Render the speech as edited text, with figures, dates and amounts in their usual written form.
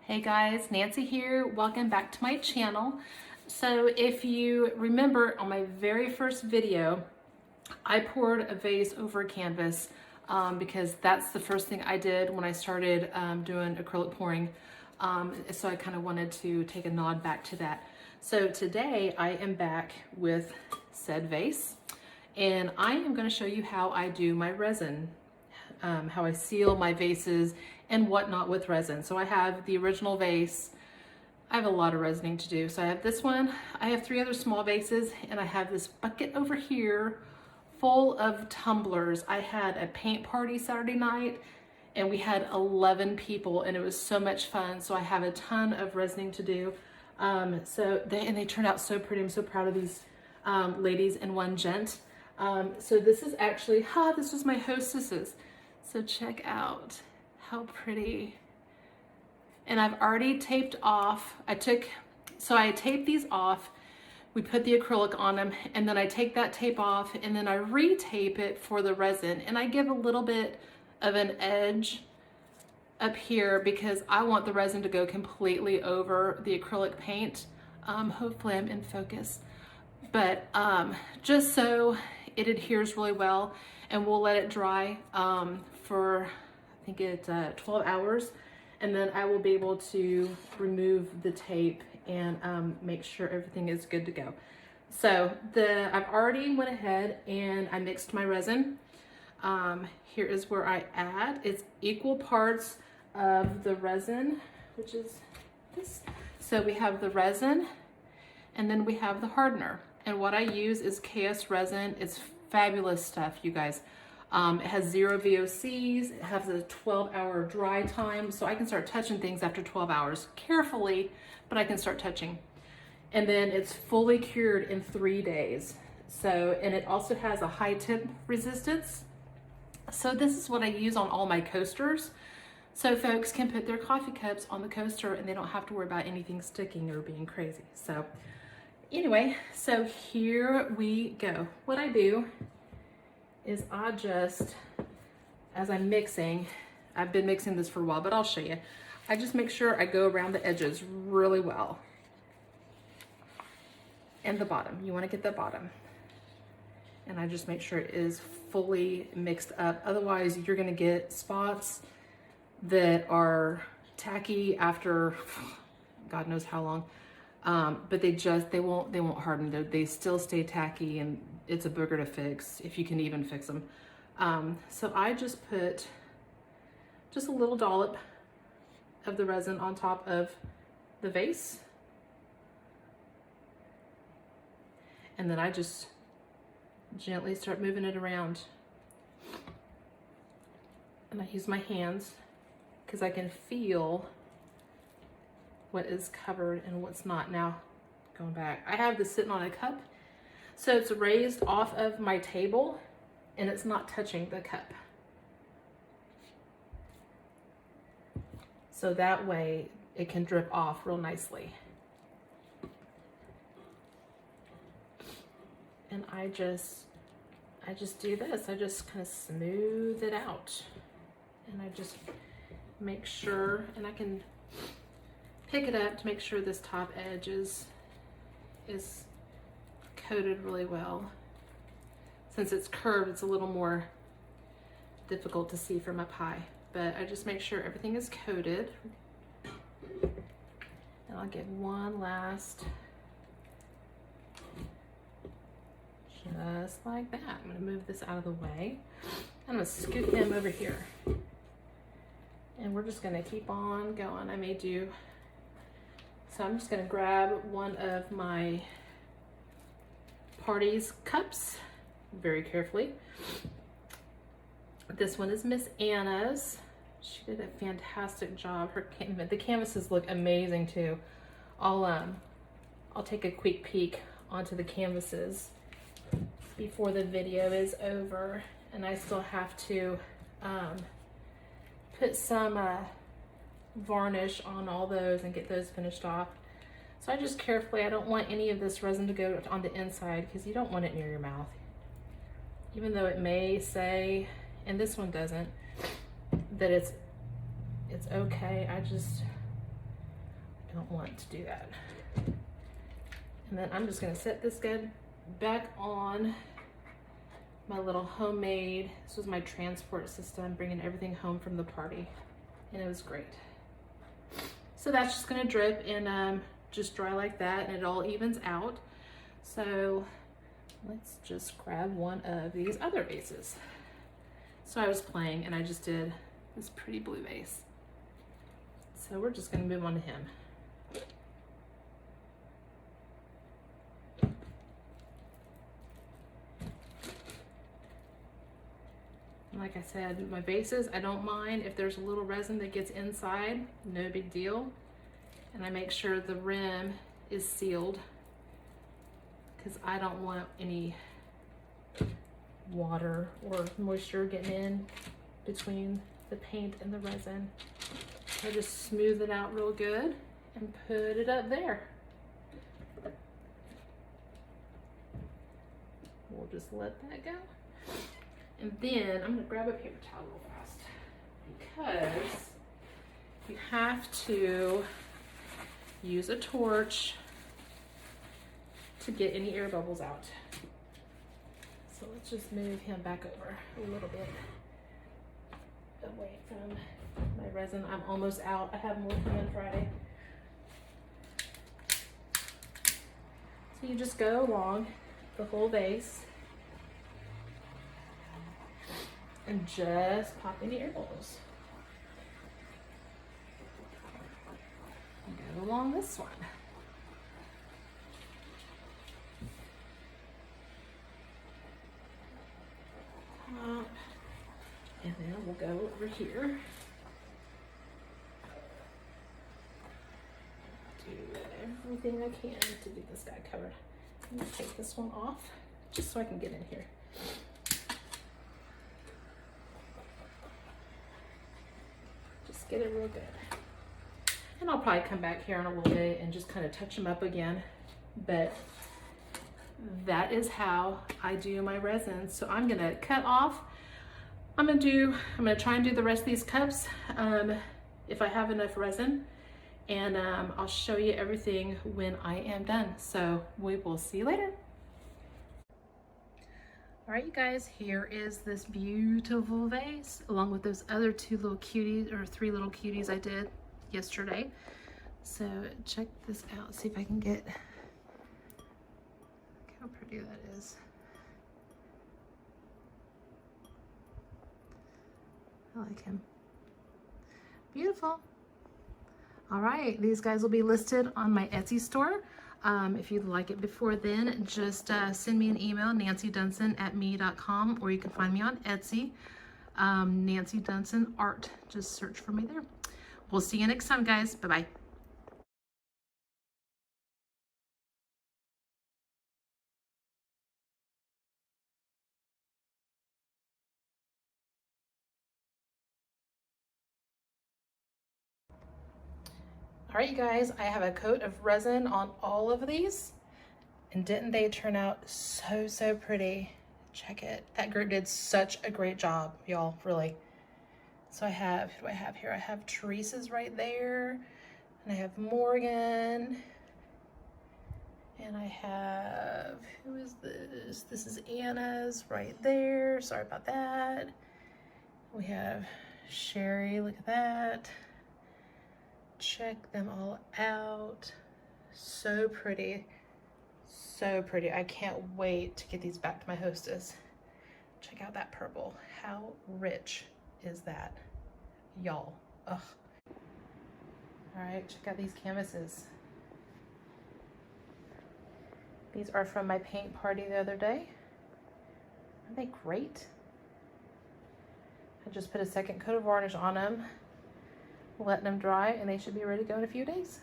Hey guys, Nancy here. Welcome back to my channel. So if you remember on my very first video, I poured a vase over a canvas because that's the first thing I did when I started doing acrylic pouring. So I kind of wanted to take a nod back to that. So today I am back with said vase and I am going to show you how I do my resin, how I seal my vases and whatnot with resin. So I have the original vase. I have a lot of resining to do. So I have this one, I have 3 other small vases, and I have this bucket over here full of tumblers. I had a paint party Saturday night and we had 11 people and it was so much fun. So I have a ton of resining to do. They turned out so pretty. I'm so proud of these ladies and one gent. So this is actually, this was my hostesses. So check out how pretty. And I've already taped off. I taped these off. We put the acrylic on them and then I take that tape off and then I retape it for the resin. And I give a little bit of an edge up here because I want the resin to go completely over the acrylic paint. Hopefully I'm in focus. But just so it adheres really well, and we'll let it dry for, I think it's 12 hours. And then I will be able to remove the tape and make sure everything is good to go. So I've already went ahead and I mixed my resin. Here is where I add. It's equal parts of the resin, which is this. So we have the resin and then we have the hardener. And what I use is KS resin. It's fabulous stuff, you guys. It has 0 VOCs, it has a 12-hour dry time, so I can start touching things after 12 hours. Carefully, but I can start touching. And then it's fully cured in 3 days. And it also has a high tip resistance. So this is what I use on all my coasters. So folks can put their coffee cups on the coaster and they don't have to worry about anything sticking or being crazy. So anyway, so here we go. What I do is I just, as I'm mixing, I've been mixing this for a while, but I'll show you. I just make sure I go around the edges really well. And the bottom, you wanna get the bottom. And I just make sure it is fully mixed up. Otherwise, you're gonna get spots that are tacky after God knows how long. But they won't harden. They still stay tacky and it's a booger to fix if you can even fix them. So I just put just a little dollop of the resin on top of the vase. And then I just gently start moving it around. And I use my hands because I can feel what is covered and what's not. Now, going back, I have this sitting on a cup. So it's raised off of my table and it's not touching the cup. So that way it can drip off real nicely. And I just do this. I just kind of smooth it out. And I just make sure, and I can pick it up to make sure this top edge is coated really well. Since it's curved, it's a little more difficult to see from up high, but I just make sure everything is coated. And I'll give one last, just like that. I'm gonna move this out of the way. I'm gonna scoot him over here. And we're just gonna keep on going. So I'm just gonna grab one of my party's cups very carefully. This one is Miss Anna's. She did a fantastic job. The canvases look amazing too. I'll take a quick peek onto the canvases before the video is over, and I still have to put some varnish on all those and get those finished off. So I just carefully, I don't want any of this resin to go on the inside because you don't want it near your mouth. Even though it may say, and this one doesn't, that it's okay. I just don't want to do that. And then I'm just gonna set this guy back on my little homemade, this was my transport system, bringing everything home from the party, and it was great. So that's just gonna drip and just dry like that, and it all evens out. So let's just grab one of these other vases. So I was playing and I just did this pretty blue vase. So we're just gonna move on to him. Like I said, my vases, I don't mind if there's a little resin that gets inside, no big deal. And I make sure the rim is sealed because I don't want any water or moisture getting in between the paint and the resin. I just smooth it out real good and put it up there. We'll just let that go. And then I'm gonna grab a paper towel real fast because you have to use a torch to get any air bubbles out. So let's just move him back over a little bit away from my resin. I'm almost out. I have more coming Friday. So you just go along the whole vase and just pop any air bubbles. Go along this one. And then we'll go over here. Do everything I can to get this guy covered. I'm gonna take this one off just so I can get in here. Just get it real good. And I'll probably come back here in a little bit and just kind of touch them up again. But that is how I do my resin. So I'm gonna cut off. I'm gonna try and do the rest of these cups if I have enough resin. And I'll show you everything when I am done. So we will see you later. All right, you guys, here is this beautiful vase along with those other two little cuties, or three little cuties I did yesterday. So check this out, see if I can get, look how pretty that is. I like him. Beautiful. All right, these guys will be listed on my Etsy store. If you'd like it before then, just send me an email, NancyDunson@me.com, or you can find me on Etsy, Nancy Dunson Art. Just search for me there. We'll see you next time, guys. Bye-bye. All right, you guys, I have a coat of resin on all of these, and didn't they turn out so pretty? Check it. That group did such a great job, y'all, really. So I have, who do I have here? I have Teresa's right there, and I have Morgan, and I have, who is this? This is Anna's right there. Sorry about that. We have Sherry, look at that. Check them all out. So pretty. So pretty. I can't wait to get these back to my hostess. Check out that purple. How rich is that, y'all? Ugh. All right, check out these canvases. These are from my paint party the other day. Aren't they great? I just put a second coat of varnish on them, letting them dry, and they should be ready to go in a few days.